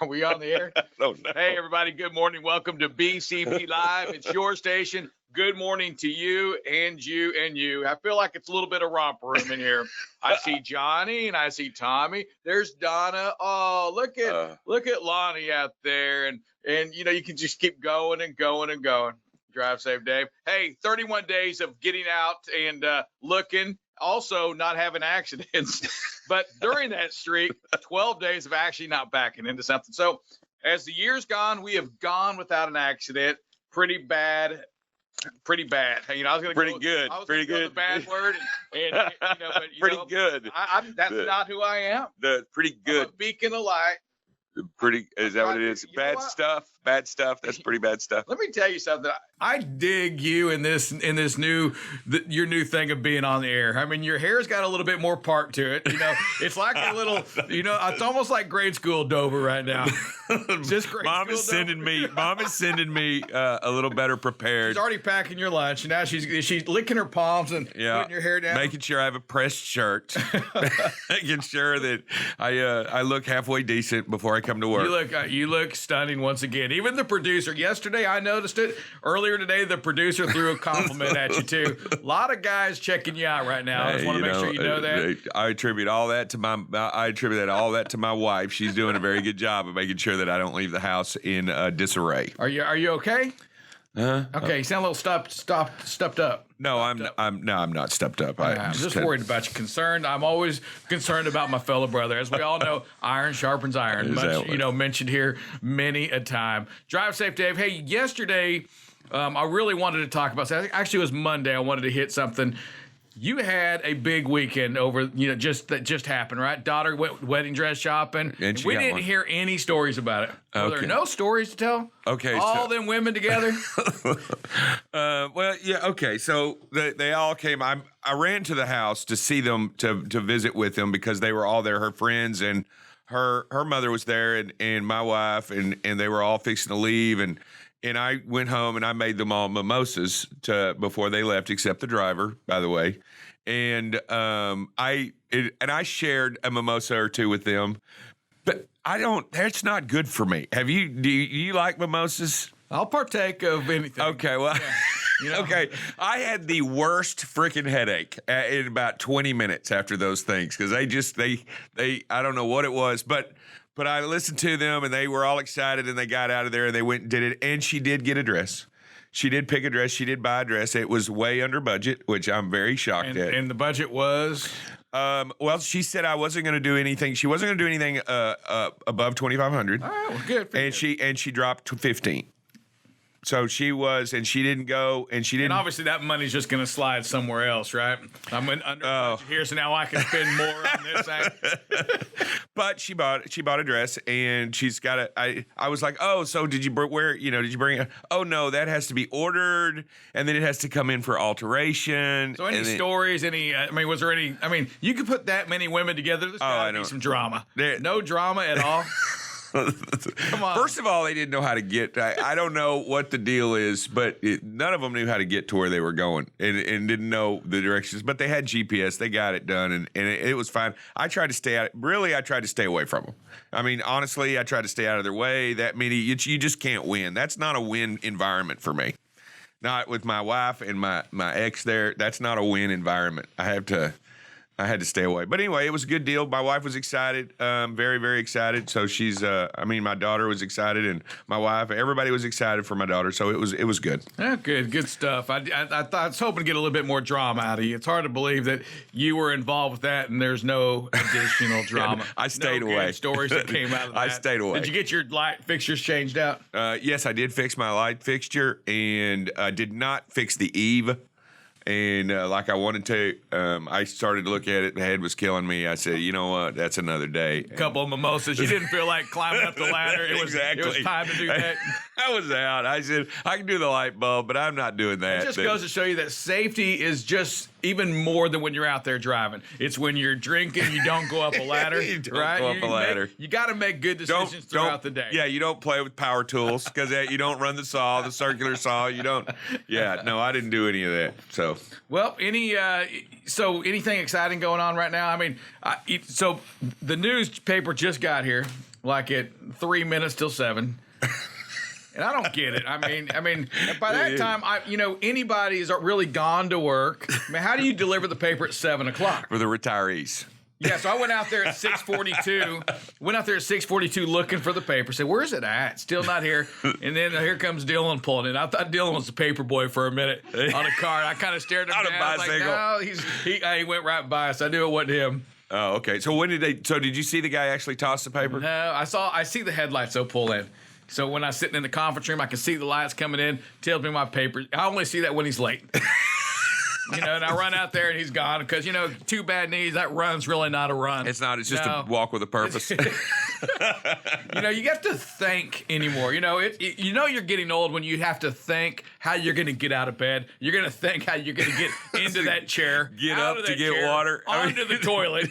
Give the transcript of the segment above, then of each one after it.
Are we on the air? Oh, no. Hey, everybody. Good morning. Welcome to BCB Live. It's your station. Good morning to you and you and you. I feel like it's a little bit of romper room in here. I see Johnny and I see Tommy. There's Donna. Oh, look at Lonnie out there. And you can just keep going and going and going. Drive safe, Dave. Hey, 31 days of getting out and looking. Also, not having accidents. But during that streak, 12 days of actually not backing into something. So as the year's gone, we have gone without an accident. Pretty bad. Pretty bad. I was going to pretty good. Pretty good. The bad word, but pretty good. That's not who I am. Pretty good. I'm a beacon of light. Is that what it is? Bad stuff. Bad stuff. That's pretty bad stuff. Let me tell you something. I dig you in this your new thing of being on the air. I mean, your hair's got a little bit more part to it. It's like a little. It's almost like grade school Dover right now. Just grade Mom school is sending me a little better prepared. She's already packing your lunch, and now she's licking her palms and putting your hair down, making sure I have a pressed shirt, making sure that I look halfway decent before I come to work. You look stunning once again. Even the producer, yesterday I noticed it. Earlier today, the producer threw a compliment at you too. A lot of guys checking you out right now. I just want to make sure you know that. I attribute all that to my wife. She's doing a very good job of making sure that I don't leave the house in disarray. Are you okay? Okay, you sound a little stuffed up. No, I'm not stepped up. I'm just worried about you. Concerned. I'm always concerned about my fellow brother. As we all know, iron sharpens iron. Exactly. Much, mentioned here many a time. Drive safe, Dave. Hey, yesterday, I really wanted to talk about something. Actually, it was Monday. I wanted to hit something. You had a big weekend over, that just happened, right? Daughter went wedding dress shopping. And we didn't hear any stories about it. Were there no stories to tell? Okay. All them women together? Well, yeah, okay. So they all came. I ran to the house to see them, to visit with them because they were all there, her friends, and her mother was there, and my wife, and they were all fixing to leave, and I went home and I made them all mimosas before they left, except the driver, by the way. And I shared a mimosa or two with them, but that's not good for me. Do you like mimosas? I'll partake of anything. Okay, well, okay. I had the worst freaking headache in about 20 minutes after those things because they I don't know what it was, but I listened to them, and they were all excited, and they got out of there, and they went and did it, and she did get a dress. She did pick a dress. She did buy a dress. It was way under budget, which I'm very shocked at. And the budget was? Well, she said I wasn't going to do anything. She wasn't going to do anything above $2,500. All right, well, good. And she dropped to 15. So she was, and she didn't go, and she didn't. And obviously that money's just going to slide somewhere else, right? I'm under budget here, so now I can spend more on this. But she bought a dress, and she's got I was like, oh, so did you bring it? Oh no, that has to be ordered, and then it has to come in for alteration. So any stories? Was there any? You could put that many women together. There's got to be some drama. No drama at all. Come on. First of all, they didn't know how to get. I don't know what the deal is, but none of them knew how to get to where they were going and didn't know the directions. But they had GPS. They got it done, and it was fine. I tried to stay out. Really, I tried to stay away from them. Honestly, I tried to stay out of their way. You just can't win. That's not a win environment for me. Not with my wife and my ex there. That's not a win environment. I had to stay away. But anyway, it was a good deal. My wife was excited, very, very excited. So she's, my daughter was excited, and my wife, everybody was excited for my daughter. So it was good. Yeah, good stuff. I was hoping to get a little bit more drama out of you. It's hard to believe that you were involved with that, and there's no additional drama. I stayed away. Good stories that came out of that. I stayed away. Did you get your light fixtures changed out? Yes, I did fix my light fixture, and I did not fix the eave. And like I wanted to, I started to look at it. The head was killing me. I said, you know what? That's another day. A couple of mimosas. You didn't feel like climbing up the ladder. It was time to do that. I was out. I said, I can do the light bulb, but I'm not doing that. It just goes to show you that safety is just even more than when you're out there driving. It's when you're drinking, you don't go up a ladder. You don't right? go up a ladder. You got to make good decisions throughout the day. Yeah, you don't play with power tools because you don't run the saw, the circular saw. You don't. Yeah, no, I didn't do any of that. So, well, anything exciting going on right now? I mean, so the newspaper just got here, like at 3 minutes till 7. And I don't get it. I mean, by that time, anybody is really gone to work. I mean, how do you deliver the paper at 7 o'clock? For the retirees. Yeah, so I went out there at 6:42. Looking for the paper. Said, "Where's it at? Still not here." And then here comes Dylan pulling in. I thought Dylan was the paper boy for a minute on a car. I kind of stared him down. I was like, no, he went right by us. I knew it wasn't him. Oh, okay. So did you see the guy actually toss the paper? No, I see the headlights pull in. So when I'm sitting in the conference room, I can see the lights coming in, tells me my paper. I only see that when he's late. And I run out there and he's gone because, 2 bad knees, that run's really not a run. It's not. It's just a walk with a purpose. You have to think anymore. You're getting old when you have to think how you're going to get out of bed. You're going to think how you're going to get into that chair. Get up to get water. Onto the toilet.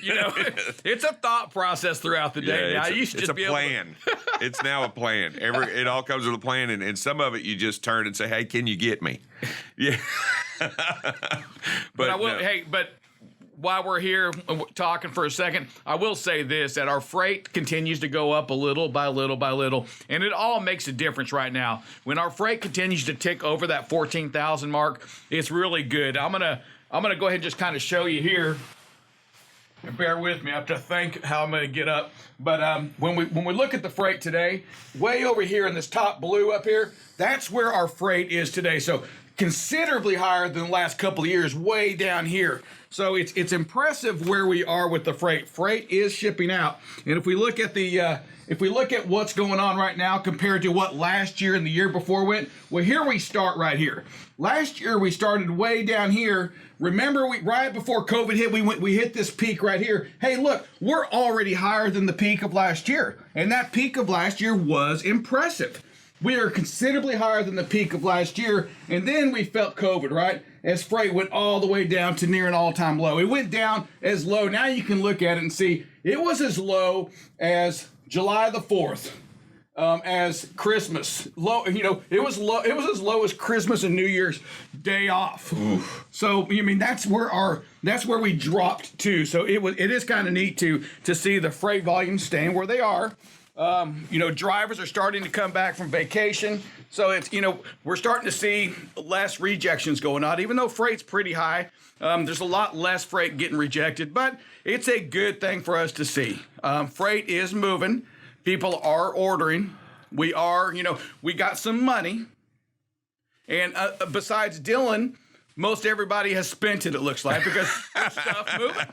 It's a thought process throughout the day. Yeah, now, it's a plan. It's now a plan. It all comes with a plan. And some of it you just turn and say, hey, can you get me? Yeah. But I will. No. Hey, but while we're here talking for a second, I will say this: that our freight continues to go up a little by little by little, and it all makes a difference right now. When our freight continues to tick over that 14,000 mark, it's really good. I'm gonna go ahead and just kind of show you here. And bear with me. I have to think how I'm going to get up. But when we look at the freight today, way over here in this top blue up here, that's where our freight is today. So considerably higher than the last couple of years, way down here. So it's impressive where we are with the freight. Freight is shipping out. And if we look at what's going on right now compared to what last year and the year before went, well, here we start right here. Last year we started way down here. Remember, right before COVID hit, we hit this peak right here. Hey, look, we're already higher than the peak of last year. And that peak of last year was impressive. We are considerably higher than the peak of last year. And then we felt COVID, right? As freight went all the way down to near an all-time low. It went down as low. Now you can look at it and see it was as low as July the 4th. As Christmas, it was low. It was as low as Christmas and New Year's Day off. Oof. So that's where we dropped to. So it is kind of neat to see the freight volumes staying where they are. Drivers are starting to come back from vacation, so it's we're starting to see less rejections going on. Even though freight's pretty high, there's a lot less freight getting rejected, but it's a good thing for us to see. Freight is moving. People are ordering. We are, we got some money. And besides Dylan, most everybody has spent it, it looks like, because there's stuff moving.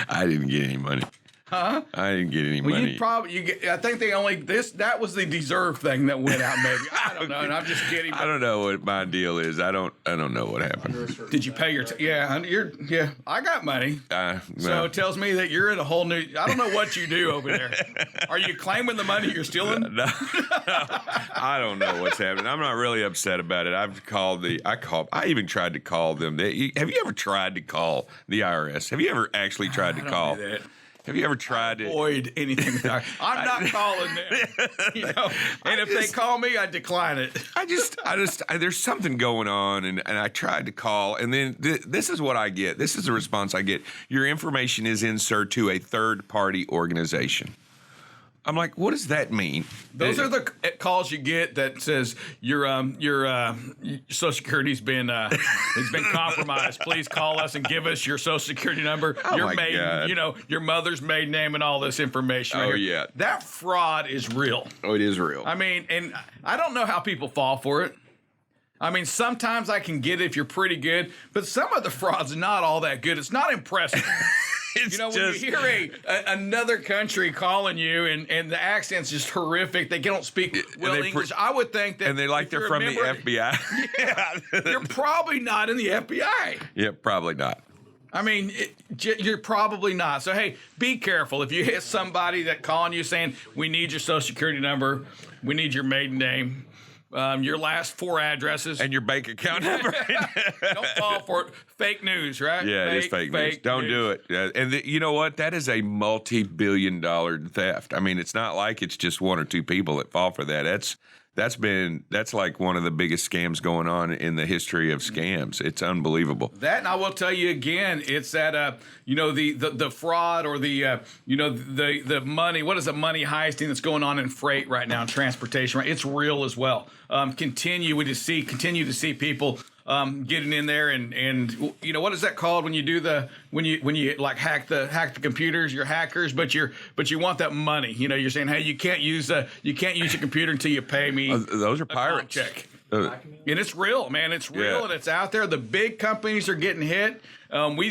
I didn't get any money. Huh? I didn't get any money. I think that was the deserve thing that went out, maybe. I don't know, and I'm just kidding. I don't know what my deal is. I don't know what happened. Did you pay your I got money. So it tells me that you're in a whole new, I don't know what you do over there. Are you claiming the money you're stealing? No. I don't know what's happening. I'm not really upset about it. I even tried to call them. Have you ever tried to call the IRS? Have you ever actually tried to call? Do that. Have you ever tried to avoid anything? I'm not calling them. And if they call me, I decline it. There's something going on, and I tried to call, and then this is what I get. This is the response I get. Your information is inserted to a third-party organization. I'm like, what does that mean? Those are the calls you get that says your Social Security's been compromised. Please call us and give us your Social Security number, your mother's maiden name, and all this information. Oh yeah, that fraud is real. Oh, it is real. I mean, and I don't know how people fall for it. I mean, sometimes I can get it if you're pretty good, but some of the fraud's not all that good. It's not impressive. When you hear another country calling you and the accent's just horrific, they don't speak well English. I would think that, and they're from the FBI. Yeah, you're probably not in the FBI. Yeah, probably not. I mean, you're probably not. So hey, be careful if you hit somebody that calling you saying we need your Social Security number, we need your maiden name. your last 4 addresses. And your bank account number. Don't fall for it. Fake news, right? Yeah, it is fake news. Don't do it. And you know what? That is a multi-billion-dollar theft. I mean, it's not like it's just 1 or 2 people that fall for that. That's like one of the biggest scams going on in the history of scams. It's unbelievable. That, and I will tell you again, it's that the fraud or the money. What is the money heisting that's going on in freight right now in transportation? Right, it's real as well. Continue to see people getting in there and what is that called when you do when you like hack the computers? You're hackers, but you want that money. You're saying, hey, you can't use a computer until you pay me. Those are pirates. Check. And it's real, man. It's real, and it's out there. The big companies are getting hit. I'm going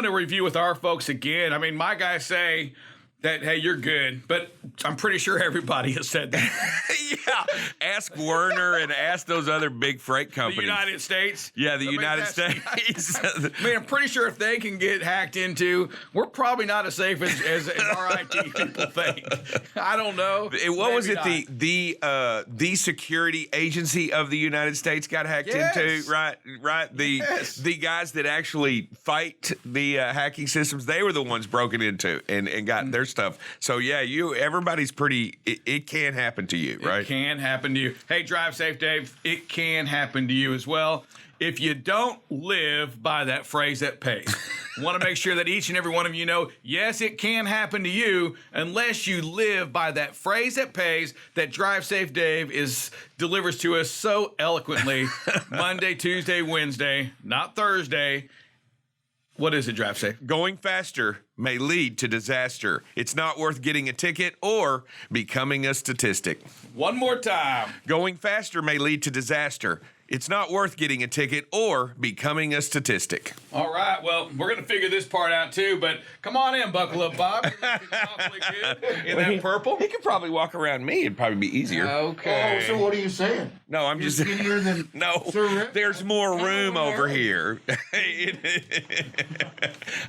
to review with our folks again. I mean, my guys say that, hey, you're good, but I'm pretty sure everybody has said that. Yeah, ask Werner and ask those other big freight companies. The United States? Yeah, the United States. I mean, I'm pretty sure if they can get hacked into, we're probably not as safe as our IT people think. I don't know. What was it? The security agency of the United States got hacked into, right? The guys that actually fight the hacking systems, they were the ones broken into and got their stuff. So yeah, everybody's pretty. It can happen to you, right? It can happen to you. Hey, drive safe, Dave. It can happen to you as well. If you don't live by that phrase that pays, want to make sure that each and every one of you know, yes, it can happen to you unless you live by that phrase that pays that Drive Safe Dave delivers to us so eloquently Monday, Tuesday, Wednesday, not Thursday. What is it, Drive Safe? Going faster may lead to disaster. It's not worth getting a ticket or becoming a statistic. One more time. Going faster may lead to disaster. It's not worth getting a ticket or becoming a statistic. All right. Well, we're going to figure this part out too, but come on in, buckle up, Bob. You're looking awfully good in that purple. He could probably walk around me. It'd probably be easier. Okay. Oh, so what are you saying? No, I'm just skinnier than no. Sir Rick? There's more room over here.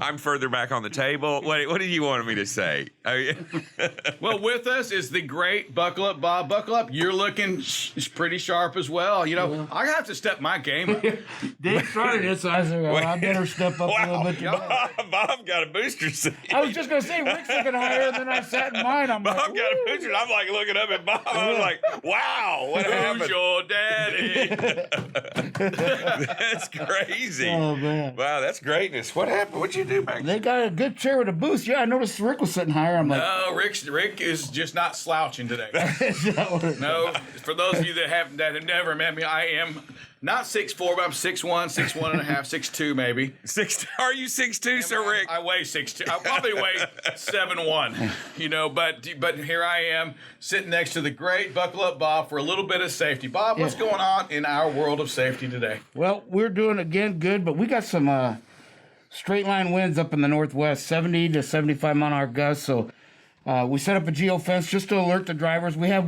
I'm further back on the table. What did you want me to say? Well, with us is the great Buckle Up Bob. Buckle Up. You're looking pretty sharp as well. I have to step my game up. Dave started it, so I said, well, I better step up a little bit today. Bob got a booster seat. I was just going to say, Rick's looking higher than I sat in mine. Bob got a booster. I'm like looking up at Bob. I was like, wow, what happened? Who's your daddy? That's crazy. Oh, man. Wow, that's greatness. What happened? What'd you do back there? They got a good chair with a boost. Yeah, I noticed Rick was sitting higher. I'm like, no, Rick is just not slouching today. No, for those of you that have never met me, I am not 6'4", but I'm 6'1", 6'1 and a half, 6'2", maybe. Are you 6'2", Sir Rick? I weigh 6'2". I probably weigh 7'1". But here I am sitting next to the great Buckle Up Bob for a little bit of safety. Bob, what's going on in our world of safety today? Well, we're doing again good, but we got some straight line winds up in the northwest, 70 to 75 mile an hour gusts. So we set up a geofence just to alert the drivers. We have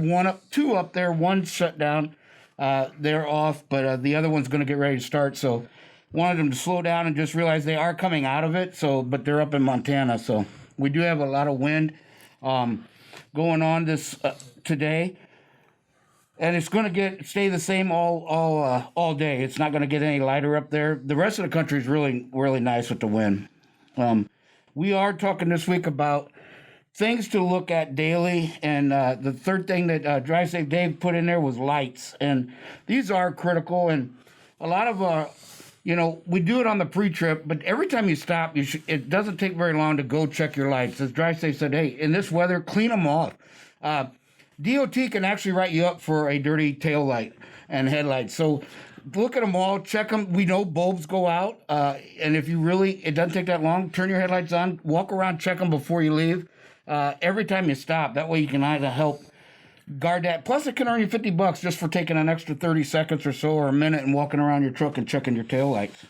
two up there, one shut down. They're off, but the other one's going to get ready to start. So wanted them to slow down and just realize they are coming out of it. But they're up in Montana. So we do have a lot of wind going on this today. And it's going to stay the same all day. It's not going to get any lighter up there. The rest of the country is really, really nice with the wind. We are talking this week about things to look at daily, and the third thing that Drive Safe Dave put in there was lights, and these are critical. And a lot of we do it on the pre-trip, but every time you stop, it doesn't take very long to go check your lights. As Drive Safe said, hey, in this weather, clean them off. DOT can actually write you up for a dirty tail light and headlight. So look at them all, check them. We know bulbs go out, and if it doesn't take that long, turn your headlights on, walk around, check them before you leave. Every time you stop, that way you can either help guard that. Plus, it can earn you $50 just for taking an extra 30 seconds or so, or a minute, and walking around your truck and checking your taillights.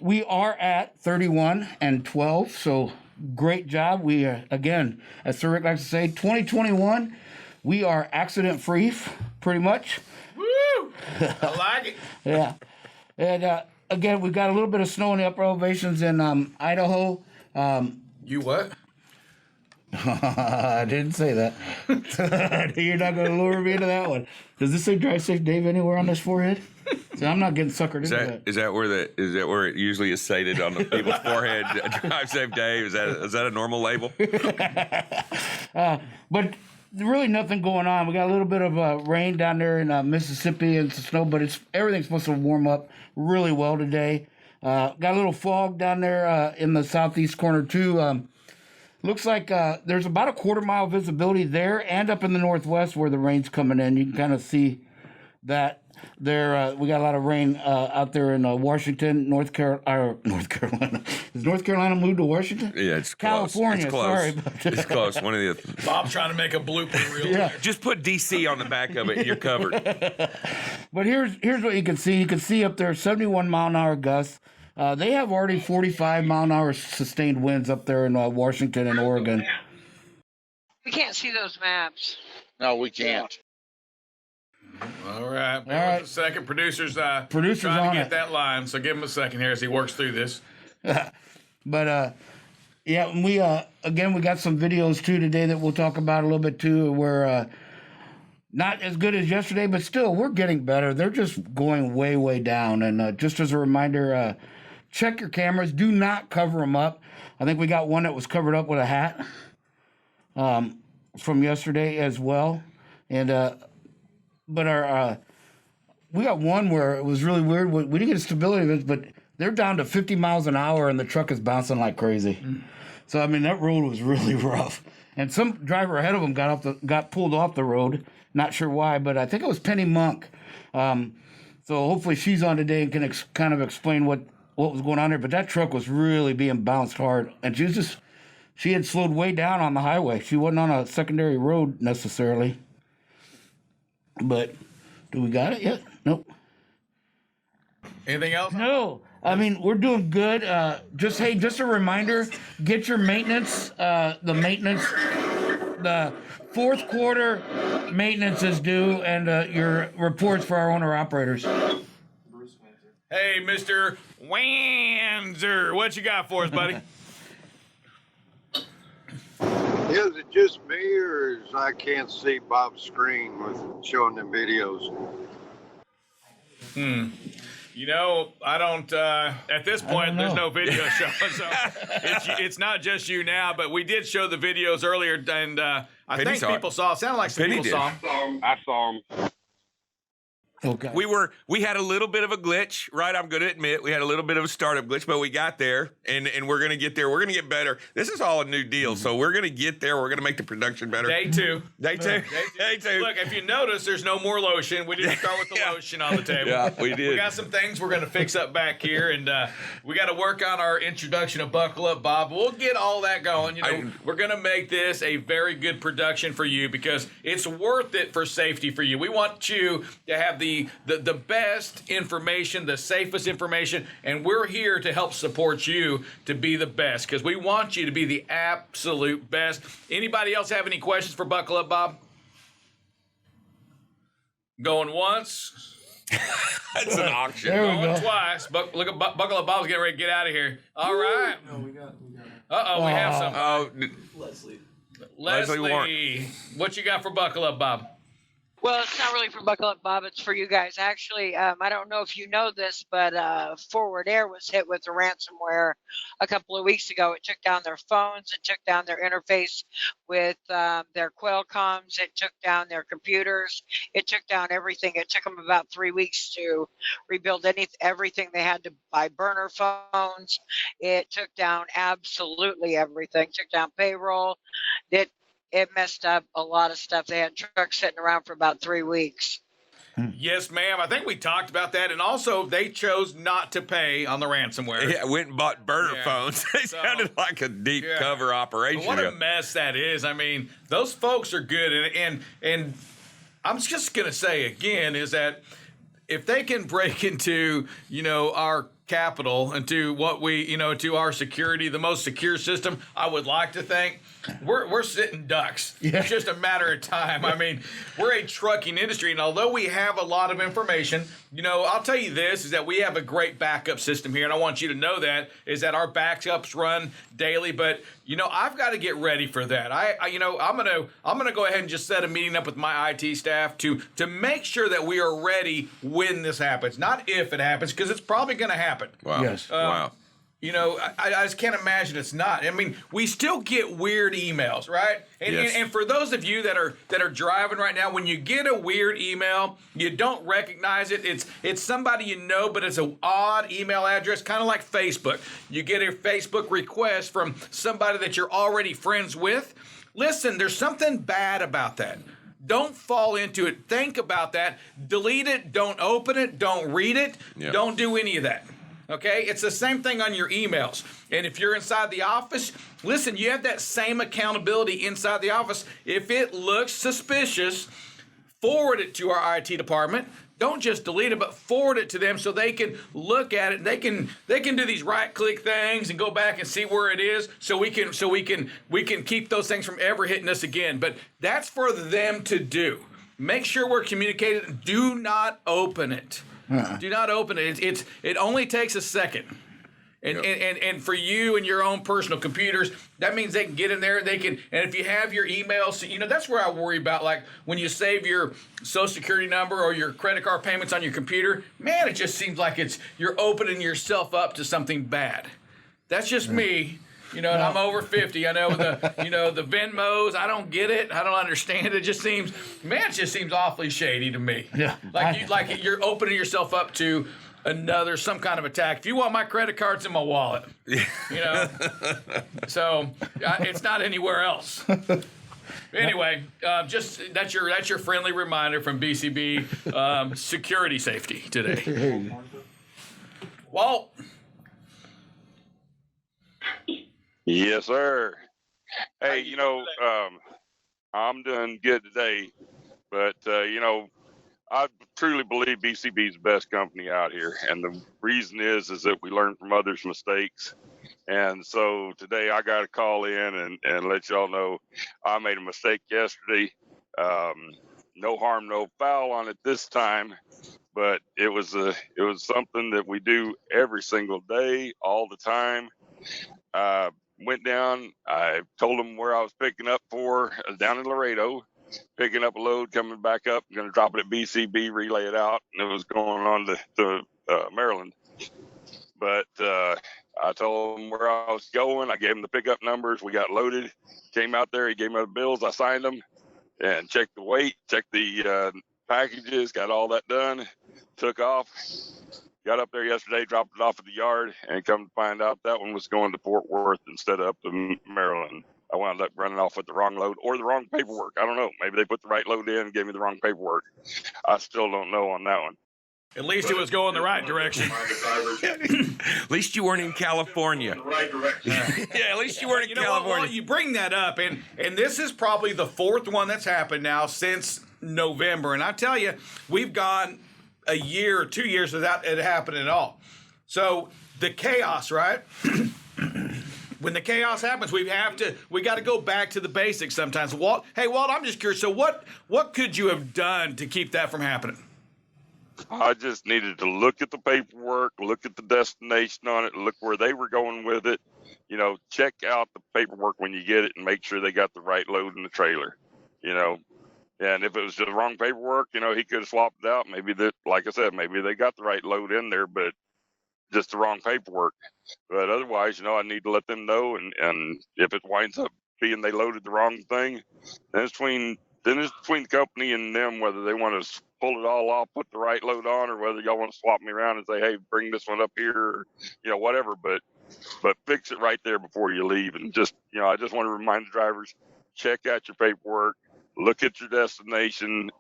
We are at 31 and 12, so great job. We are, again, as Sir Rick likes to say, 2021, we are accident-free, pretty much. Woo! I like it. Yeah. And, again, we've got a little bit of snow in the upper elevations in Idaho. You what? I didn't say that. You're not going to lure me into that one. Does this say Drive Safe Dave anywhere on this forehead? See, I'm not getting suckered into that. Is that where it usually is cited on the people's forehead? Drive Safe Dave. Is that a normal label? But really nothing going on. We got a little bit of rain down there in Mississippi and some snow, but everything's supposed to warm up really well today. Got a little fog down there in the southeast corner too. Looks like there's about a quarter-mile visibility there and up in the northwest where the rain's coming in. You can kind of see that there. We got a lot of rain out there in Washington, North Carolina. Is North Carolina moved to Washington? Yeah, it's California. Close. Sorry, It's close. One of the other. Bob's trying to make a blooper reel. Yeah. Just put DC on the back of it, and you're covered. But here's what you can see. You can see up there 71 mile an hour gusts. They have already 45 mile an hour sustained winds up there in Washington and Oregon. We can't see those maps. No, we can't. All right. All right. A second. Producer's on trying to get it. that line, so give him a second here as he works through this. But yeah, we again we got some videos too today that we'll talk about a little bit too. We're not as good as yesterday, but still we're getting better. They're just going way down. And just as a reminder, check your cameras. Do not cover them up. I think we got one that was covered up with a hat from yesterday as well. And but our we got one where it was really weird. We didn't get a stability event, but they're down to 50 miles an hour and the truck is bouncing like crazy. So I mean that road was really rough. And some driver ahead of them got pulled off the road. Not sure why, but I think it was Penny Monk. So hopefully she's on today and can kind of explain what was going on there. But that truck was really being bounced hard, and she had slowed way down on the highway. She wasn't on a secondary road necessarily. But do we got it yet? Nope. Anything else? No. I mean, we're doing good. Just a reminder, get your maintenance, the fourth quarter maintenance is due, and your reports for our owner-operators. Hey, Mr. Wanzer, what you got for us, buddy? Is it just me, or is I can't see Bob's screen with showing them videos? You know, I don't, at this point, there's no video showing, so it's not just you now, but we did show the videos earlier, and I think people saw, it sounded like some people saw them. I saw them. Okay. We had a little bit of a glitch, right? I'm going to admit we had a little bit of a startup glitch, but we got there, and we're going to get there. We're going to get better. This is all a new deal, so we're going to get there. We're going to make the production better. Day two. Day two. Look, if you notice, there's no more lotion. We didn't start with the lotion on the table. Yeah, we did. We got some things we're going to fix up back here, and we got to work on our introduction of Buckle Up, Bob. We'll get all that going. You know, we're going to make this a very good production for you because it's worth it for safety for you. We want you to have the best information, the safest information, and we're here to help support you to be the best because we want you to be the absolute best. Anybody else have any questions for Buckle Up, Bob? Going once. That's an auction. There we Going go. twice. Look at Buckle Up, Bob's getting ready to get out of here. All right. No, we got. Uh-oh, we have some. Oh, Leslie, Warren. what you got for Buckle Up, Bob? Well, it's not really for Buckle Up, Bob. It's for you guys. Actually, I don't know if you know this, but Forward Air was hit with the ransomware a couple of weeks ago. It took down their phones. It took down their interface with their Qualcomms. It took down their computers. It took down everything. It took them about 3 weeks to rebuild everything. They had to buy burner phones. It took down absolutely everything. It took down payroll. It messed up a lot of stuff. They had trucks sitting around for about 3 weeks. Yes, ma'am. I think we talked about that. And also, they chose not to pay on the ransomware. Yeah, went and bought burner phones. They sounded like a deep cover operation. But what a mess that is. I mean, those folks are good. And I'm just going to say again is that if they can break into, our capital into what we, to our security, the most secure system, I would like to think, we're sitting ducks. Yeah. It's just a matter of time. I mean, we're a trucking industry, and although we have a lot of information, I'll tell you this, is that we have a great backup system here, and I want you to know that, is that our backups run daily, but, I've got to get ready for that. I'm gonna go ahead and just set a meeting up with my IT staff to make sure that we are ready when this happens, not if it happens, because it's probably going to happen. Wow. Yes. Wow. I just can't imagine it's not. I mean, we still get weird emails, right? Yes. And for those of you that are driving right now, when you get a weird email, you don't recognize it. It's somebody you know, but it's an odd email address, kind of like Facebook. You get a Facebook request from somebody that you're already friends with. Listen, there's something bad about that. Don't fall into it. Think about that. Delete it. Don't open it. Don't read it. Yeah. Don't do any of that. Okay? It's the same thing on your emails. And if you're inside the office, listen, you have that same accountability inside the office. If it looks suspicious, forward it to our IT department. Don't just delete it, but forward it to them so they can look at it. They can do these right-click things and go back and see where it is, so we can keep those things from ever hitting us again. But that's for them to do. Make sure we're communicating. Do not open it. Do not open it. It only takes a second. And for you and your own personal computers, that means they can get in there. And if you have your emails, that's where I worry about, like when you save your Social Security number or your credit card payments on your computer. Man, it just seems like you're opening yourself up to something bad. That's just me. And I'm over 50. I know the Venmos. I don't get it. I don't understand it. It just seems awfully shady to me. Yeah. Like you're opening yourself up to some kind of attack. If you want my credit cards in my wallet, so it's not anywhere else. Anyway, just that's your friendly reminder from BCB security safety today. Walt. Yes, sir. Hey, I'm doing good today, but I truly believe BCB is the best company out here, and the reason is that we learn from others' mistakes. And so today I got to call in and let y'all know I made a mistake yesterday. No harm, no foul on it this time, but it was something that we do every single day, all the time. Went down. I told them where I was picking up down in Laredo, picking up a load, coming back up. I'm going to drop it at BCB, relay it out, and it was going on to Maryland. But I told him where I was going. I gave him the pickup numbers. We got loaded. Came out there. He gave me the bills. I signed them and checked the weight, checked the packages, got all that done, took off. Got up there yesterday, dropped it off at the yard, and come to find out that one was going to Fort Worth instead of up to Maryland. I wound up running off with the wrong load or the wrong paperwork. I don't know. Maybe they put the right load in and gave me the wrong paperwork. I still don't know on that one. At least it was going the right direction. At least you weren't in California. Yeah, at least you weren't in California. Well, you bring that up, and this is probably the fourth one that's happened now since November. And I tell you, we've gone a year or 2 years without it happening at all. So the chaos, right? When the chaos happens, we got to go back to the basics sometimes. Walt, I'm just curious. So what could you have done to keep that from happening? I just needed to look at the paperwork, look at the destination on it, look where they were going with it. Check out the paperwork when you get it and make sure they got the right load in the trailer. And if it was the wrong paperwork, he could have swapped it out. Maybe like I said, maybe they got the right load in there, but just the wrong paperwork. But otherwise, I need to let them know. And if it winds up being they loaded the wrong thing, then it's between the company and them whether they want to pull it all off, put the right load on, or whether y'all want to swap me around and say, hey, bring this one up here, or, whatever. But fix it right there before you leave. And just, I just want to remind the drivers, check out your paperwork. Look at your destination,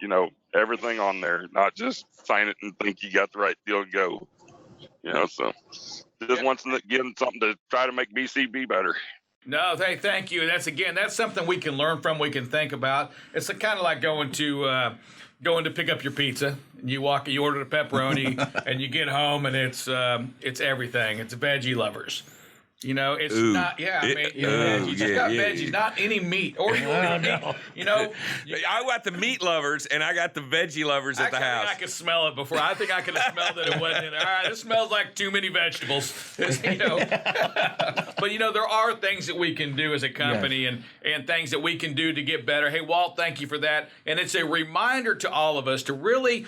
everything on there, not just sign it and think you got the right deal to go. So just once again, something to try to make BCB better. No, thank you. That's something we can learn from. We can think about. It's kind of like going to pick up your pizza. You order the pepperoni, and you get home, and it's everything. It's veggie lovers. It's not. Yeah, I mean, you just got veggies, not any meat. Or you order meat. I got the meat lovers and I got the veggie lovers at the house. I could smell it before. I think I could have smelled it. It wasn't in there. All right, this smells like too many vegetables. But there are things that we can do as a company, and things that we can do to get better. Hey, Walt, thank you for that. And it's a reminder to all of us to really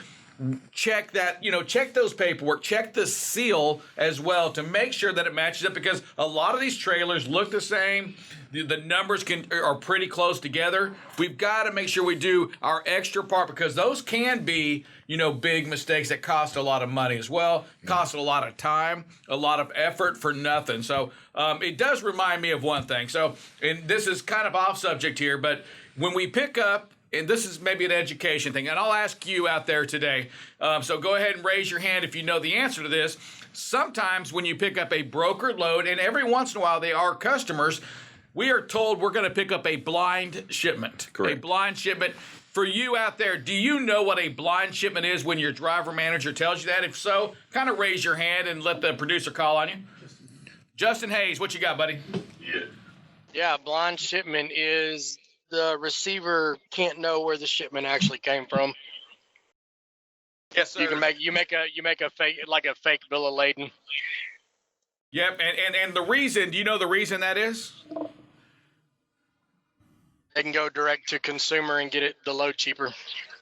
check that, check those paperwork, check the seal as well to make sure that it matches up, because a lot of these trailers look the same. The numbers are pretty close together. We've got to make sure we do our extra part, because those can be, big mistakes that cost a lot of money as well, cost a lot of time, a lot of effort for nothing. So it does remind me of one thing. So, and this is kind of off subject here, but when we pick up, and this is maybe an education thing, and I'll ask you out there today. So go ahead and raise your hand if you know the answer to this. Sometimes when you pick up a brokered load, and every once in a while they are customers, we are told we're going to pick up a blind shipment. Correct. A blind shipment. For you out there, do you know what a blind shipment is when your driver manager tells you that? If so, kind of raise your hand and let the producer call on you. Justin Hayes, what you got, buddy? Yeah, blind shipment is the receiver can't know where the shipment actually came from. Yes, sir. You make a fake bill of lading. Yep, and the reason, do you know the reason that is? They can go direct to consumer and get the load cheaper.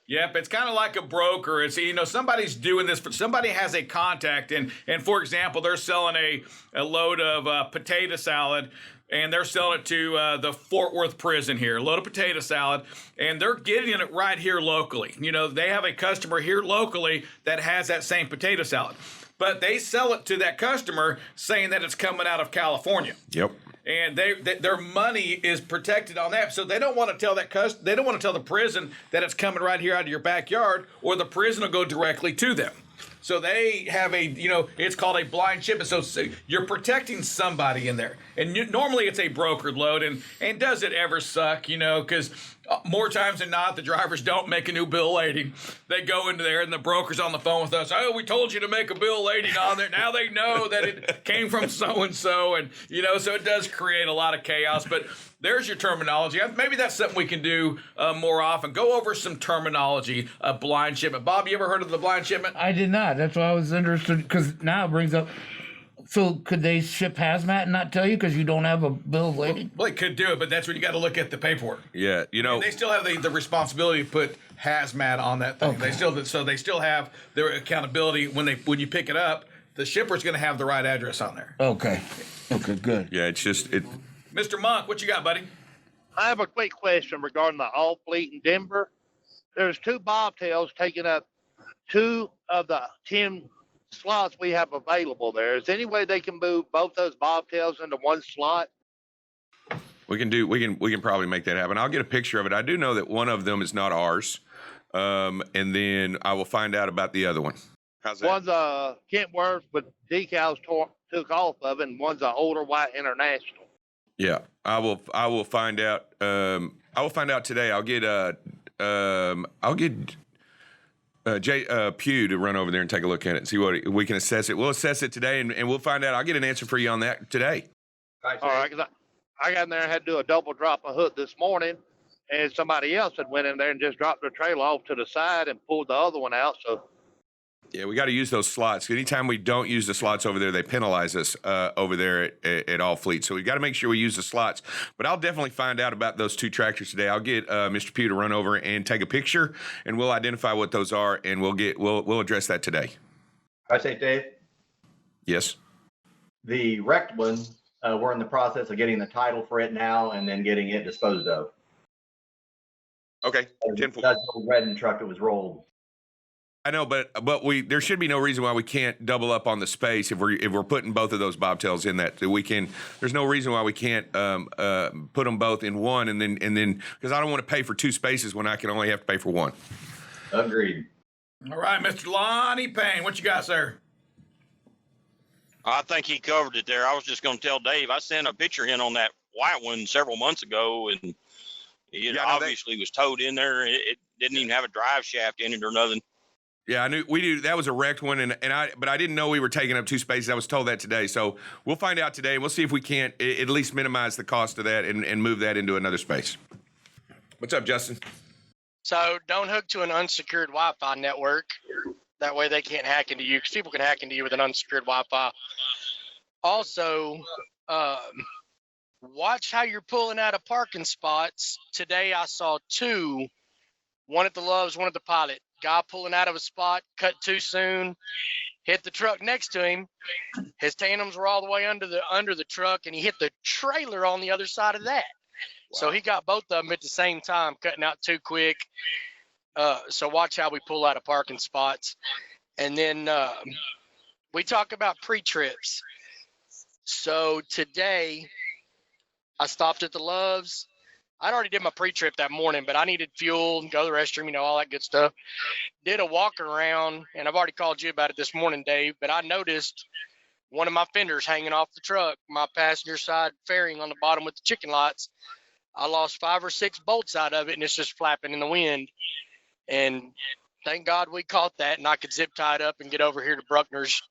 Yep, it's kind of like a broker. It's, somebody's doing this, but somebody has a contact, and for example, they're selling a load of potato salad, and they're selling it to the Fort Worth prison here, a load of potato salad, and they're getting it right here locally. They have a customer here locally that has that same potato salad, but they sell it to that customer saying that it's coming out of California. Yep. And their money is protected on that, so they don't want to tell they don't want to tell the prison that it's coming right here out of your backyard, or the prison will go directly to them. So they have it's called a blind shipment. So you're protecting somebody in there. And normally it's a brokered load. And does it ever suck, because more times than not, the drivers don't make a new bill of lading. They go into there and the broker's on the phone with us. Oh, we told you to make a bill of lading on there. Now they know that it came from so-and-so. And, so it does create a lot of chaos. But there's your terminology. Maybe that's something we can do more often. Go over some terminology, blind shipment. Bob, you ever heard of the blind shipment? I did not. That's why I was interested, because now it brings up. So could they ship hazmat and not tell you because you don't have a bill of lading? Well, they could do it, but that's when you got to look at the paperwork. Yeah, And they still have the responsibility to put hazmat on that thing. Okay. They still have their accountability when you pick it up. The shipper's going to have the right address on there. Okay, good. Yeah, it's just Mr. Monk, what you got, buddy? I have a quick question regarding the all fleet in Denver. There's 2 bobtails taking up 2 of the 10 slots we have available there. Is there any way they can move both those bobtails into one slot? we can probably make that happen. I'll get a picture of it. I do know that one of them is not ours, and then I will find out about the other one. How's that? One's a Kentworth with decals took off of it, and one's an older white International. Yeah, I will find out. I will find out today. I'll get Jay Pugh to run over there and take a look at it and see what we can assess it. We'll assess it today, and we'll find out. I'll get an answer for you on that today. All right, because I got in there and had to do a double drop of hook this morning, and somebody else had went in there and just dropped their trailer off to the side and pulled the other one out. So. Yeah, we got to use those slots. Anytime we don't use the slots over there, they penalize us over there at All Fleet. So we got to make sure we use the slots. But I'll definitely find out about those 2 tractors today. I'll get Mr. Pugh to run over and take a picture, and we'll identify what those are, and we'll address that today. I say, Dave, Yes. the wrecked one, we're in the process of getting the title for it now and then getting it disposed of. Okay. That's the red truck that was rolled. I know, but there should be no reason why we can't double up on the space if we're putting both of those bobtails in that we can. There's no reason why we can't put them both in one and then because I don't want to pay for 2 spaces when I can only have to pay for 1. Agreed. All right, Mr. Lonnie Payne, what you got, sir? I think he covered it there. I was just going to tell Dave, I sent a picture in on that white one several months ago, and it obviously was towed in there. It didn't even have a drive shaft in it or nothing. Yeah, I knew we knew that was a wrecked one, but I didn't know we were taking up 2 spaces. I was told that today, so we'll find out today. We'll see if we can't at least minimize the cost of that and move that into another space. What's up, Justin? So don't hook to an unsecured Wi-Fi network. That way they can't hack into you, because people can hack into you with an unsecured Wi-Fi. Also, watch how you're pulling out of parking spots. Today I saw 2, one at the Loves, one at the Pilot. Guy pulling out of a spot, cut too soon, hit the truck next to him. His tandems were all the way under the truck, and he hit the trailer on the other side of that. Wow. So he got both of them at the same time, cutting out too quick. So watch how we pull out of parking spots. And then we talk about pre-trips. So today I stopped at the Loves. I'd already did my pre-trip that morning, but I needed fuel and go to the restroom, all that good stuff. Did a walk around, and I've already called you about it this morning, Dave, but I noticed one of my fenders hanging off the truck, my passenger side fairing on the bottom with the chicken lights. I lost 5 or 6 bolts out of it, and it's just flapping in the wind. And thank God we caught that, and I could zip tie it up and get over here to Bruckner's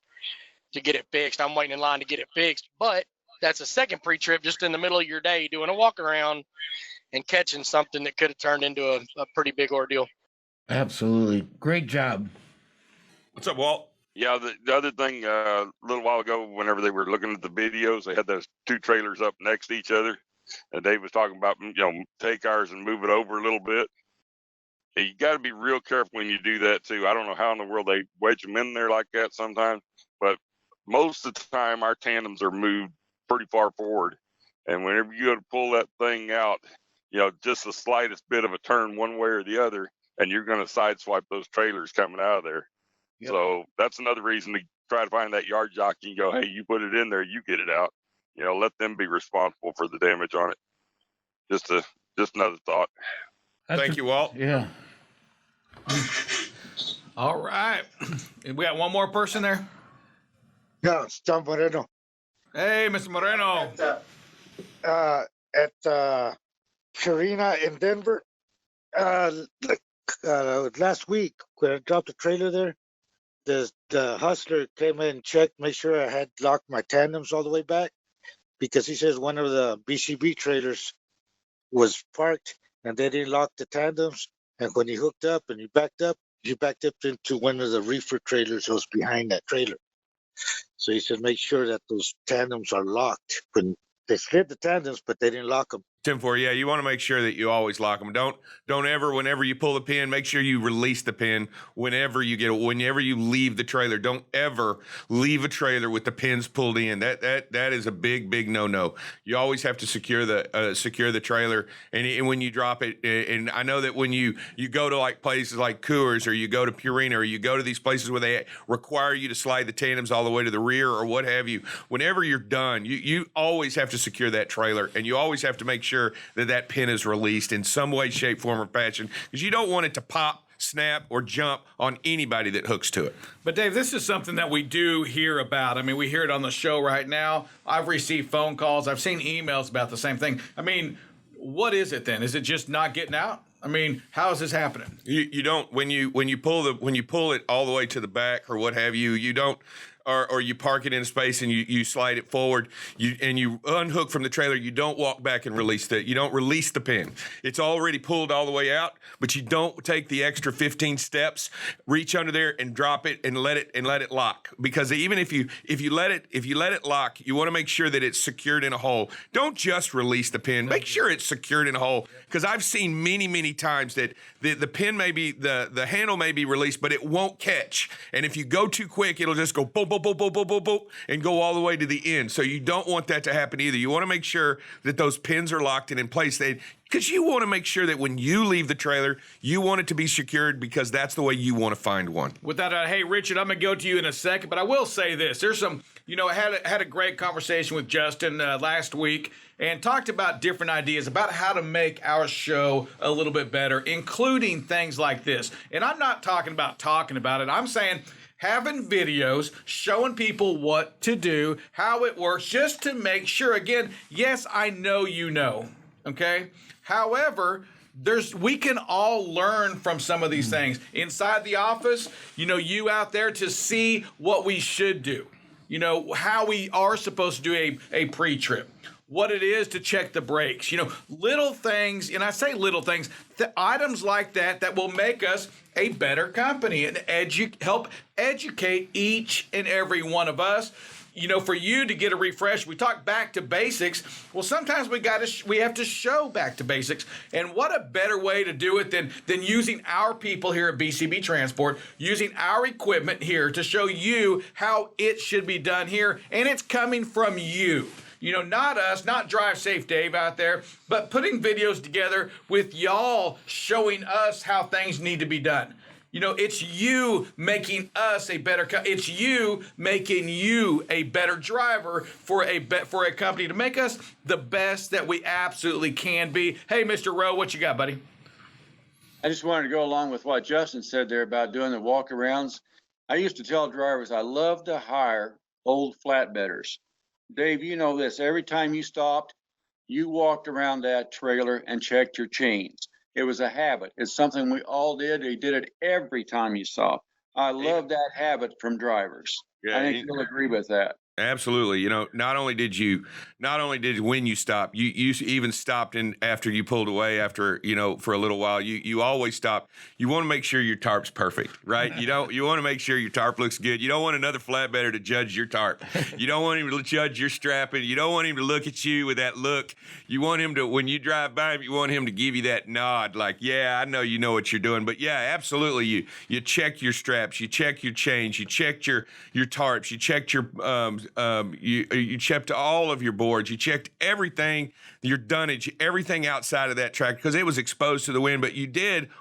to get it fixed. I'm waiting in line to get it fixed, but that's a second pre-trip just in the middle of your day doing a walk around and catching something that could have turned into a pretty big ordeal. Absolutely. Great job. What's up, Walt? Yeah, the other thing, a little while ago, whenever they were looking at the videos, they had those 2 trailers up next to each other. And Dave was talking about, take ours and move it over a little bit. And you got to be real careful when you do that, too. I don't know how in the world they wedge them in there like that sometimes, but most of the time our tandems are moved pretty far forward. And whenever you go to pull that thing out, just the slightest bit of a turn one way or the other, and you're going to sideswipe those trailers coming out of there. Yep. So that's another reason to try to find that yard jockey and go, hey, you put it in there, you get it out. Let them be responsible for the damage on it. Just another thought. Thank you, Walt. Yeah. All right. We got one more person there. Yeah, it's John Moreno. Hey, Mr. Moreno. At Purina in Denver. Last week, when I dropped the trailer there, the hustler came in and checked, make sure I had locked my tandems all the way back, because he says one of the BCB trailers was parked and they didn't lock the tandems. And when he hooked up and he backed up into one of the reefer trailers that was behind that trailer. So he said, make sure that those tandems are locked. When they slid the tandems, but they didn't lock them. 10-4, yeah, you want to make sure that you always lock them. Don't ever, whenever you pull the pin, make sure you release the pin whenever you leave the trailer. Don't ever leave a trailer with the pins pulled in. That is a big no-no. You always have to secure the trailer, and when you drop it, and I know that when you go to like places like Coors, or you go to Purina, or you go to these places where they require you to slide the tandems all the way to the rear or what have you, whenever you're done, you always have to secure that trailer, and you always have to make sure that pin is released in some way, shape, form, or fashion, because you don't want it to pop, snap, or jump on anybody that hooks to it. But Dave, this is something that we do hear about. I mean, we hear it on the show right now. I've received phone calls. I've seen emails about the same thing. I mean, what is it then? Is it just not getting out? I mean, how is this happening? You don't, when you pull it all the way to the back or what have you, you don't. Or you park it in space and you slide it forward, you unhook from the trailer. You don't walk back and you don't release the pin. It's already pulled all the way out, but you don't take the extra 15 steps, reach under there and drop it and let it lock. Because even if you let it lock, you want to make sure that it's secured in a hole. Don't just release the pin. Make sure it's secured in a hole. Because I've seen many times that the pin may be the handle may be released, but it won't catch. And if you go too quick, it'll just go boom, boom, boom, boom, boom, boom, boom, and go all the way to the end. So you don't want that to happen either. You want to make sure that those pins are locked and in place. Because you want to make sure that when you leave the trailer, you want it to be secured, because that's the way you want to find one. Without a, hey, Richard, I'm going to go to you in a second, but I will say this. There's some I had a great conversation with Justin last week and talked about different ideas about how to make our show a little bit better, including things like this. And I'm not talking about it. I'm saying having videos showing people what to do, how it works, just to make sure. Again, yes, I know you know, okay? However, we can all learn from some of these things. Inside the office, you out there to see what we should do. How we are supposed to do a pre-trip. What it is to check the brakes. Little things, and I say little things, items like that will make us a better company and help educate each and every one of us. For you to get a refresh, we talk back to basics. Well, sometimes we have to show back to basics. And what a better way to do it than using our people here at BCB Transport, using our equipment here to show you how it should be done here. And it's coming from you. Not us, not Drive Safe Dave out there, but putting videos together with y'all showing us how things need to be done. It's you making us a better it's you making you a better driver for a company to make us the best that we absolutely can be. Hey, Mr. Rowe, what you got, buddy? I just wanted to go along with what Justin said there about doing the walk-arounds. I used to tell drivers I love to hire old flatbedders. Dave, you know this. Every time you stopped, you walked around that trailer and checked your chains. It was a habit. It's something we all did. We did it every time you stopped. I love that habit from drivers. Yeah, I think you'll agree with that. Absolutely. Not only did when you stopped, you even stopped in after you pulled away after, for a little while, you always stop. You want to make sure your tarp's perfect, right? You want to make sure your tarp looks good. You don't want another flatbedder to judge your tarp. You don't want him to judge your strapping. You don't want him to look at you with that look. You want him to, when you drive by him, you want him to give you that nod like, yeah, I know you know what you're doing. But yeah, absolutely. You check your straps, you check your chains, you checked your tarps, you checked your you checked all of your boards, you checked everything, your dunnage, everything outside of that track because it was exposed to the wind. But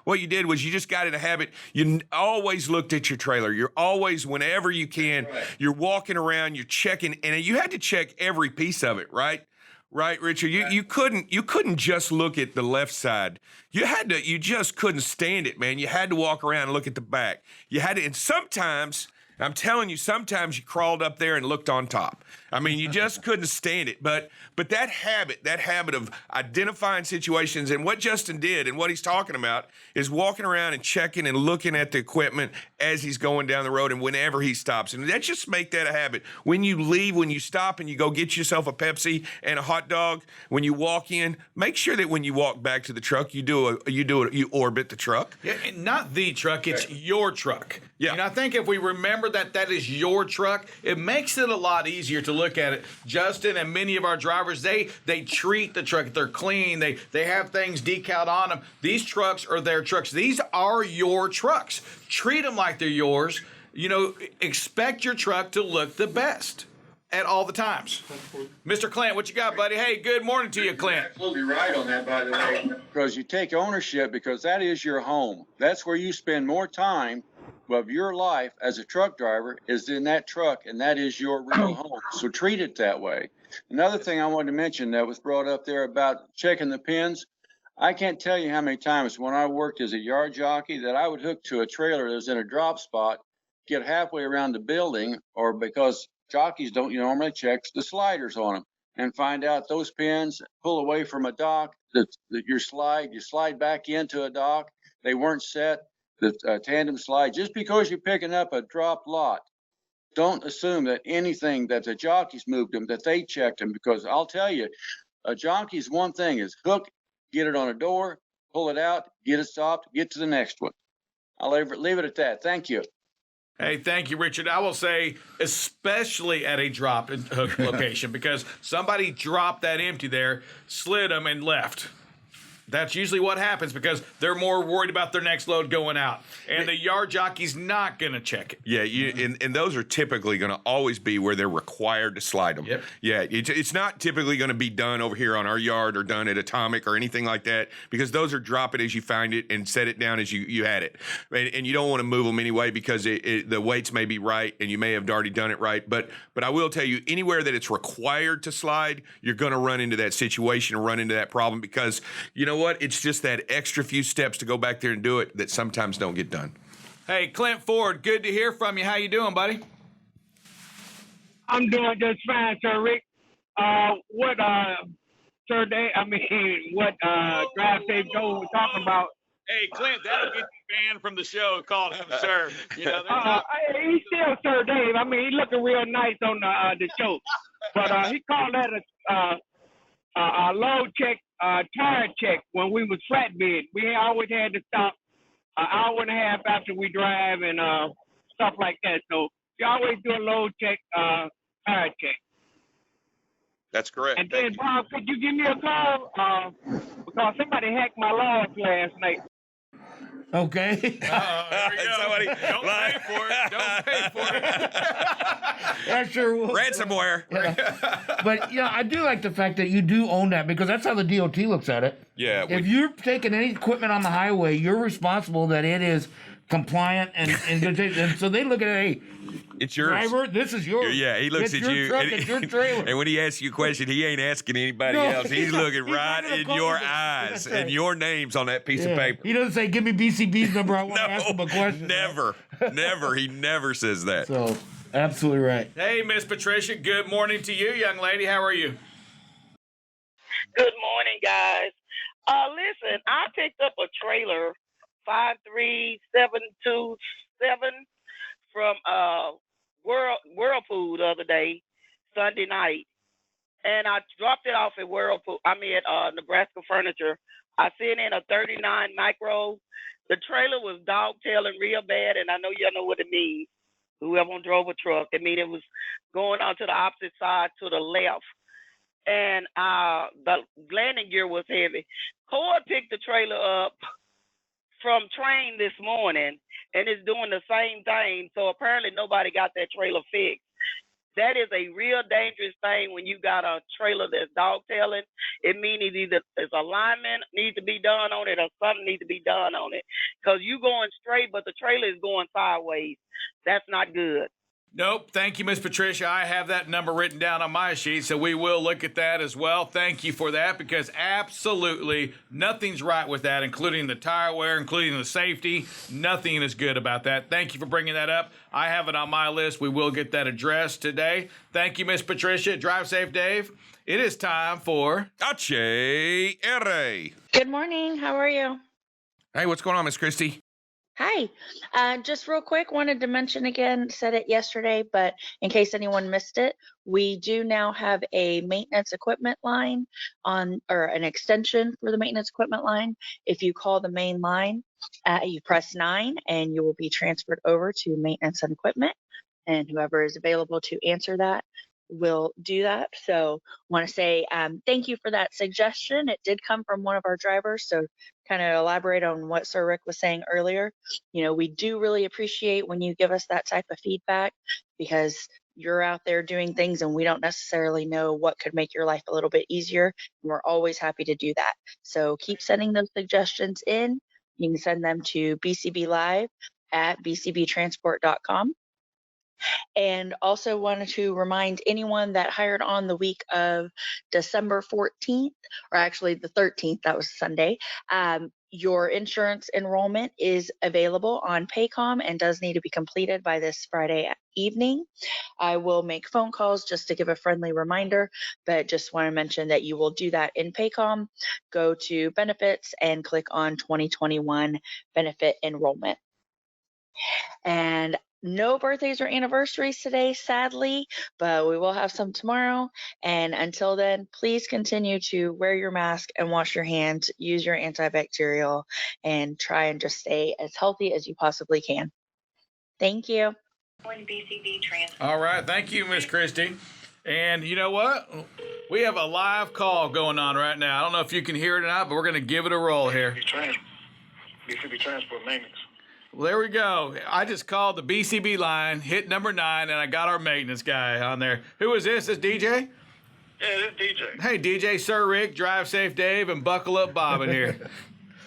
what you did was you just got in a habit. You always looked at your trailer. You're always, whenever you can, you're walking around, you're checking, and you had to check every piece of it, right? Right, Richard. You couldn't just look at the left side. You just couldn't stand it, man. You had to walk around and look at the back. And sometimes, I'm telling you, sometimes you crawled up there and looked on top. I mean, you just couldn't stand it. But that habit of identifying situations, and what Justin did and what he's talking about is walking around and checking and looking at the equipment as he's going down the road and whenever he stops. And that just make that a habit. When you leave, when you stop and you go get yourself a Pepsi and a hot dog, when you walk in, make sure that when you walk back to the truck, you orbit the truck. Yeah, and not the truck, it's your truck. Yeah. And I think if we remember that is your truck, it makes it a lot easier to look at it. Justin and many of our drivers, they treat the truck. They're clean. They have things decaled on them. These trucks are their trucks. These are your trucks. Treat them like they're yours. Expect your truck to look the best at all the times. Mr. Clint, what you got, buddy? Hey, good morning to you, Clint. You're absolutely right on that, by the way. Because you take ownership, because that is your home. That's where you spend more time of your life as a truck driver is in that truck, and that is your real home. So treat it that way. Another thing I wanted to mention that was brought up there about checking the pins. I can't tell you how many times when I worked as a yard jockey that I would hook to a trailer that was in a drop spot, get halfway around the building, or because jockeys don't normally check the sliders on them, and find out those pins pull away from a dock, that you slide back into a dock, they weren't set. The tandem slide, just because you're picking up a dropped lot, don't assume that anything that the jockeys moved them, that they checked them, because I'll tell you, a jockey's one thing is hook, get it on a door, pull it out, get it stopped, get to the next one. I'll leave it at that. Thank you. Hey, thank you, Richard. I will say, especially at a drop and hook location, because somebody dropped that empty there, slid them, and left. That's usually what happens because they're more worried about their next load going out, and the yard jockey's not going to check it. Yeah, and those are typically going to always be where they're required to slide them. Yep. Yeah, it's not typically going to be done over here on our yard or done at Atomic or anything like that, because those are drop it as you find it and set it down as you had it. And you don't want to move them anyway because the weights may be right and you may have already done it right. But I will tell you, anywhere that it's required to slide, you're going to run into that situation or run into that problem because, you know what? It's just that extra few steps to go back there and do it that sometimes don't get done. Hey, Clint Ford, good to hear from you. How you doing, buddy? I'm doing just fine, Sir Rick. What Sir Day? I mean, what Drive Safe Joe was talking about? Hey, Clint, that'll get you banned from the show. Call him sir. You know, He's still Sir Dave. I mean, he's looking real nice on the show, but he called that a load check, tire check when we was flatbed. We always had to stop an hour and a half after we drive and stuff like that. So you always do a load check, tire check. That's correct. And then, Bob, could you give me a call? Because somebody hacked my logs last night. Okay. There we go. Somebody Don't pay for it. Don't pay for it. Yeah, sure will. Ransomware. Yeah. But yeah, I do like the fact that you do own that because that's how the DOT looks at it. Yeah. If you're taking any equipment on the highway, you're responsible that it is compliant and good. And so they look at it, hey, it's yours. Driver, this is yours. Yeah, he looks it's at your you. Truck, And, it's your trailer. and when he asks you a question, he ain't asking anybody else. He's looking right in your eyes and your name's on that piece of paper. He doesn't say, give me BCB's number. I want to ask him a question. Never. He never says that. So, absolutely right. Hey, Miss Patricia, good morning to you, young lady. How are you? Good morning, guys. Listen, I picked up a trailer, 53727 from Whirlpool the other day, Sunday night, and I dropped it off at Nebraska Furniture. I sent in a 39 micro. The trailer was dogtailing real bad, and I know y'all know what it means. Whoever drove a truck, I mean, it was going on to the opposite side to the left. And the landing gear was heavy. Cord picked the trailer up from train this morning and is doing the same thing. So apparently nobody got that trailer fixed. That is a real dangerous thing when you got a trailer that's dogtailing. It means either there's alignment needs to be done on it or something needs to be done on it. Because you going straight, but the trailer is going sideways. That's not good. Nope. Thank you, Miss Patricia. I have that number written down on my sheet, so we will look at that as well. Thank you for that, because absolutely nothing's right with that, including the tire wear, including the safety. Nothing is good about that. Thank you for bringing that up. I have it on my list. We will get that addressed today. Thank you, Miss Patricia. Drive safe, Dave. It is time for HR. Good morning. How are you? Hey, what's going on, Miss Christie? Hi. Just real quick, wanted to mention again, said it yesterday, but in case anyone missed it, we do now have a maintenance equipment line or an extension for the maintenance equipment line. If you call the main line, you press 9 and you will be transferred over to maintenance and equipment, and whoever is available to answer that will do that. So want to say thank you for that suggestion. It did come from one of our drivers, so kind of elaborate on what Sir Rick was saying earlier. You know, we do really appreciate when you give us that type of feedback, because you're out there doing things and we don't necessarily know what could make your life a little bit easier. And we're always happy to do that. So keep sending those suggestions in. You can send them to bcblive@bcbtransport.com. And also wanted to remind anyone that hired on the week of December 14th, or actually the 13th, that was Sunday, your insurance enrollment is available on Paycom and does need to be completed by this Friday evening. I will make phone calls just to give a friendly reminder, but just want to mention that you will do that in Paycom. Go to benefits and click on 2021 benefit enrollment. And no birthdays or anniversaries today, sadly, but we will have some tomorrow. And until then, please continue to wear your mask and wash your hands, use your antibacterial, and try and just stay as healthy as you possibly can. Thank you. All right. Thank you, Miss Christie. And you know what? We have a live call going on right now. I don't know if you can hear it or not, but we're going to give it a roll here. BCB Transport Maintenance. Well, there we go. I just called the BCB line, hit number 9, and I got our maintenance guy on there. Who is this? This DJ? Yeah, this is DJ. Hey, DJ, Sir Rick, Drive Safe Dave, and Buckle Up Bob in here.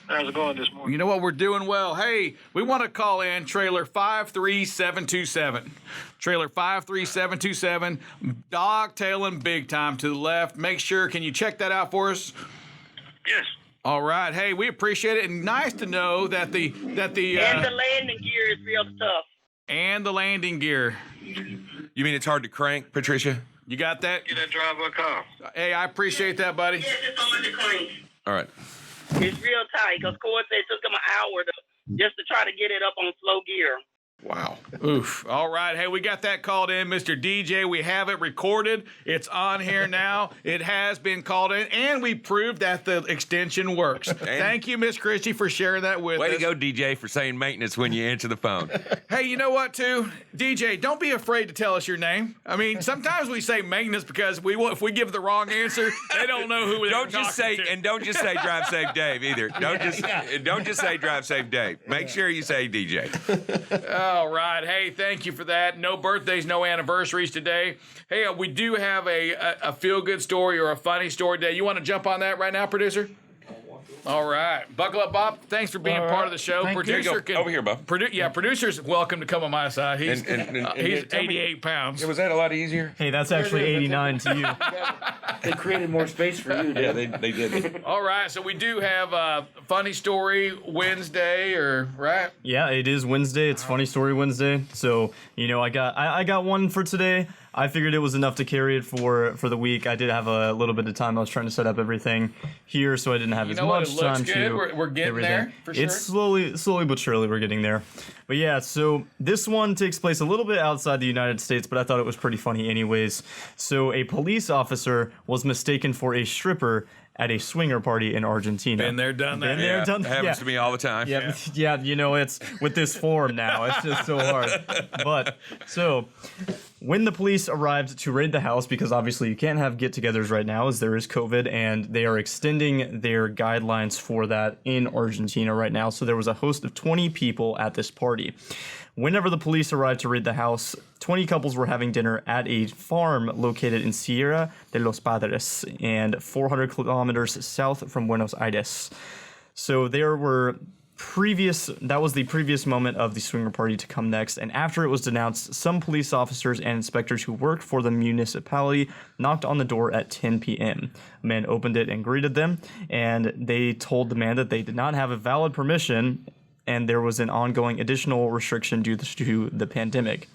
How's it going this morning? You know what? We're doing well. Hey, we want to call in trailer 53727. Trailer 53727, dog-tailing big time to the left. Make sure, can you check that out for us? Yes. All right. Hey, we appreciate it, and nice to know that the and the landing gear is real tough. And the landing gear. You mean it's hard to crank, Patricia? You got that? Get that driver a call. Hey, I appreciate that, buddy. Yes, it's hard to crank. All right. It's real tight because Cord said it took him an hour just to try to get it up on slow gear. Wow. Oof. All right. Hey, we got that called in, Mr. DJ. We have it recorded. It's on here now. It has been called in, and we proved that the extension works. Thank you, Miss Christie, for sharing that with us. Way to go, DJ, for saying maintenance when you answer the phone. Hey, you know what, too? DJ, don't be afraid to tell us your name. I mean, sometimes we say maintenance because if we give the wrong answer, they don't know who we're Don't just say to. and don't just say Drive Safe Dave either. Don't just say Drive Safe Dave. Make sure you say DJ. All right. Hey, thank you for that. No birthdays, no anniversaries today. Hey, we do have a feel-good story or a funny story today. You want to jump on that right now, producer? All right. Buckle up, Bob. Thanks for being part of the show. Thank Producer you. Over here, Bob. Producer's welcome to come on my side. He's he's 88 pounds. Was that a lot easier? Hey, that's actually 89 to you. They created more space for you. Yeah, they did. All right. So we do have a funny story Wednesday, right? Yeah, it is Wednesday. It's Funny Story Wednesday. So, I got one for today. I figured it was enough to carry it for the week. I did have a little bit of time. I was trying to set up everything here, so I didn't have as much time to. We're getting everything. there, for sure. It's slowly but surely we're getting there. But yeah, so this one takes place a little bit outside the United States, but I thought it was pretty funny anyways. So a police officer was mistaken for a stripper at a swinger party in Argentina. Been there, done that. Been there, done that. Happens to me all the time. Yeah, it's with this form now. It's just so hard. But so when the police arrived to raid the house, because obviously you can't have get-togethers right now as there is COVID, and they are extending their guidelines for that in Argentina right now. So there was a host of 20 people at this party. Whenever the police arrived to raid the house, 20 couples were having dinner at a farm located in Sierra de los Padres and 400 kilometers south from Buenos Aires. So there were that was the previous moment of the swinger party to come next, and after it was denounced, some police officers and inspectors who worked for the municipality knocked on the door at 10 p.m. A man opened it and greeted them, and they told the man that they did not have a valid permission and there was an ongoing additional restriction due to the pandemic.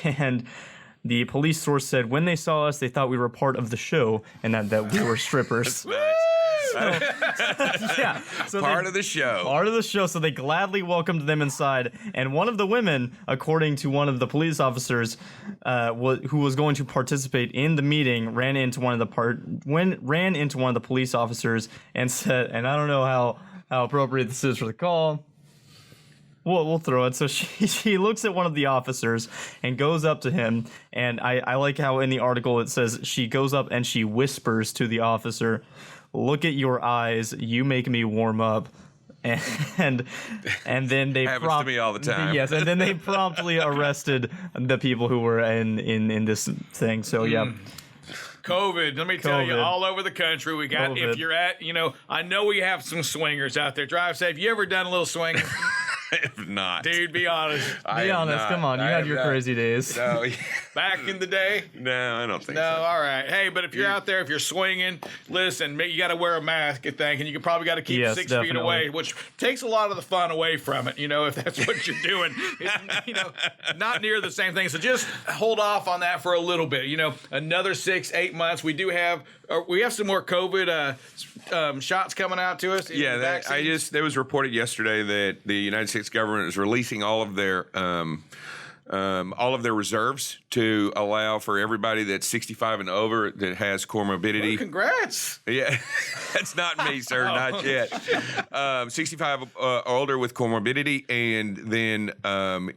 And the police source said when they saw us, they thought we were part of the show and that we were strippers. Yeah, so part of the show. Part of the show. So they gladly welcomed them inside. And one of the women, according to one of the police officers, who was going to participate in the meeting, ran into one of the police officers and said, and I don't know how appropriate this is for the call. We'll throw it. So she looks at one of the officers and goes up to him. And I like how in the article it says she goes up and she whispers to the officer, "Look at your eyes. You make me warm up." And then they happens to me all the time. Yes, and then they promptly arrested the people who were in this thing. So yeah. COVID, let me tell you, all over the country, we got, if you're at, I know we have some swingers out there. Drive safe. You ever done a little swinging? If not. Dude, be honest. Be honest. Come on. You had your crazy days. No. Back in the day? No, I don't think so. No, all right. Hey, but if you're out there, if you're swinging, listen, you got to wear a mask, I think, and you probably got to keep 6 feet away, which takes a lot of the fun away from it, if that's what you're doing. It's, not near the same thing. So just hold off on that for a little bit. Another 6-8 months. We have some more COVID shots coming out to us. Yeah, it was reported yesterday that the United States government is releasing all of their all of their reserves to allow for everybody that's 65 and over that has comorbidity. Well, congrats. Yeah, that's not me, sir, not yet. 65 or older with comorbidity, and then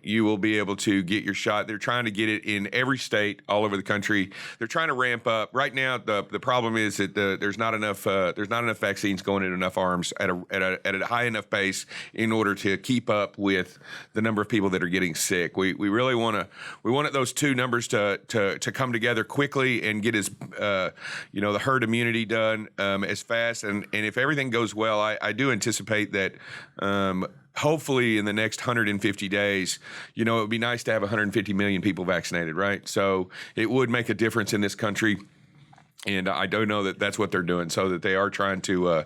you will be able to get your shot. They're trying to get it in every state all over the country. They're trying to ramp up. Right now, the problem is that there's not enough vaccines going into enough arms at a high enough pace in order to keep up with the number of people that are getting sick. We really want those two numbers to come together quickly and get the herd immunity done as fast. And if everything goes well, I do anticipate that hopefully in the next 150 days, it would be nice to have 150 million people vaccinated, right? So it would make a difference in this country. And I do know that that's what they're doing, so that they are trying to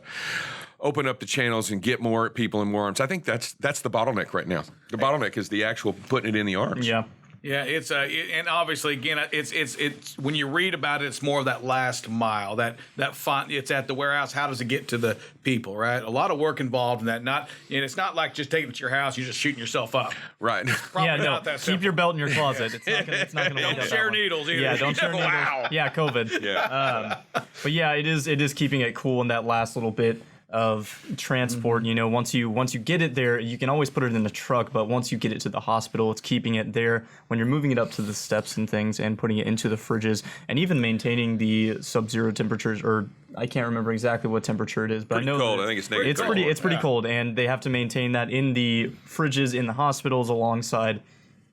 open up the channels and get more people in more arms. I think that's the bottleneck right now. The bottleneck is the actual putting it in the arms. Yeah. Yeah, it's and obviously again, it's when you read about it, it's more of that last mile, that font. It's at the warehouse. How does it get to the people? Right, a lot of work involved in that. And it's not like just taking it to your house, you're just shooting yourself up. Right. Yeah, no. Keep your belt in your closet. It's not gonna don't share needles either. Yeah, don't share needles. Wow. Yeah, COVID. Yeah. But yeah, it is keeping it cool in that last little bit of transport. Once you get it there, you can always put it in a truck, but once you get it to the hospital, it's keeping it there when you're moving it up to the steps and things and putting it into the fridges and even maintaining the sub-zero temperatures, or I can't remember exactly what temperature it is, but pretty I know cold. I think it's negative. It's pretty cold, and they have to maintain that in the fridges in the hospitals alongside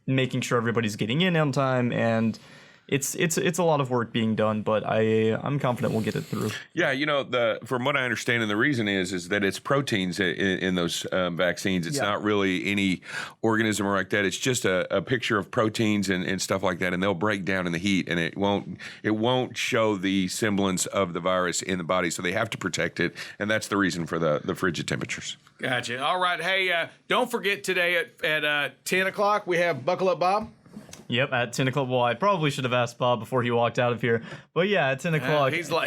making sure everybody's getting in on time, and it's a lot of work being done, but I'm confident we'll get it through. Yeah, from what I understand, and the reason is that it's proteins in those vaccines. It's not really any organism or like that. It's just a picture of proteins and stuff like that, and they'll break down in the heat, and it won't show the semblance of the virus in the body. So they have to protect it, and that's the reason for the frigid temperatures. Gotcha. All right. Hey, don't forget today at 10 o'clock we have Buckle Up Bob. Yep, at 10 o'clock. Well, I probably should have asked Bob before he walked out of here. But yeah, at 10 o'clock. He's all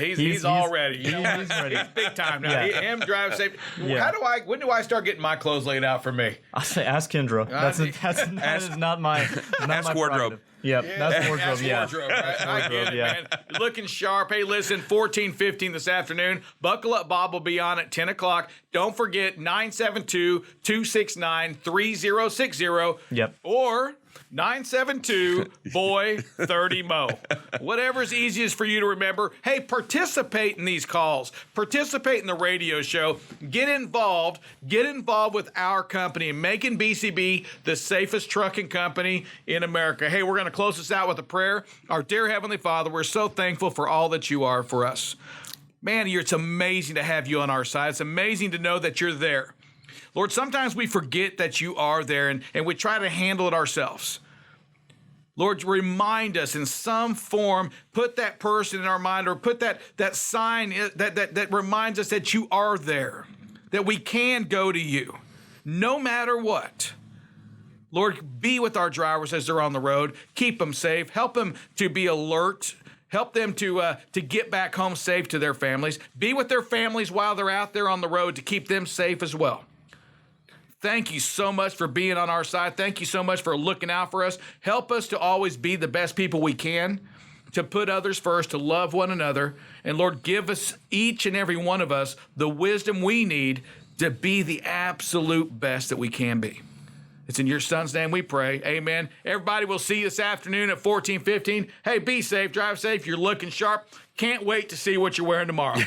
ready. He's ready. He's big time now. Yeah. Him drive safe. Yeah. When do I start getting my clothes laid out for me? I'll say ask Kendra. That is not my ask wardrobe. Yep, that's wordrobe. That's wardrobe, right? I get it, man. You're looking sharp. Hey, listen, 14:15 this afternoon. Buckle Up Bob will be on at 10 o'clock. Don't forget 972-269-3060. Yep. Or 972-BOY-30-MO. Whatever's easiest for you to remember. Hey, participate in these calls. Participate in the radio show. Get involved. Get involved with our company and making BCB the safest trucking company in America. Hey, we're going to close this out with a prayer. Our dear Heavenly Father, we're so thankful for all that you are for us. Man, it's amazing to have you on our side. It's amazing to know that you're there. Lord, sometimes we forget that you are there and we try to handle it ourselves. Lord, remind us in some form, put that person in our mind or put that sign that reminds us that you are there, that we can go to you no matter what. Lord, be with our drivers as they're on the road. Keep them safe. Help them to be alert. Help them to get back home safe to their families. Be with their families while they're out there on the road to keep them safe as well. Thank you so much for being on our side. Thank you so much for looking out for us. Help us to always be the best people we can, to put others first, to love one another. And Lord, give us, each and every one of us, the wisdom we need to be the absolute best that we can be. It's in your son's name we pray. Amen. Everybody, we'll see you this afternoon at 14:15. Hey, be safe, drive safe. You're looking sharp. Can't wait to see what you're wearing tomorrow.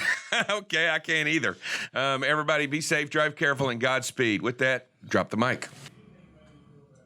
Okay, I can't either. Everybody, be safe, drive careful, and Godspeed. With that, drop the mic.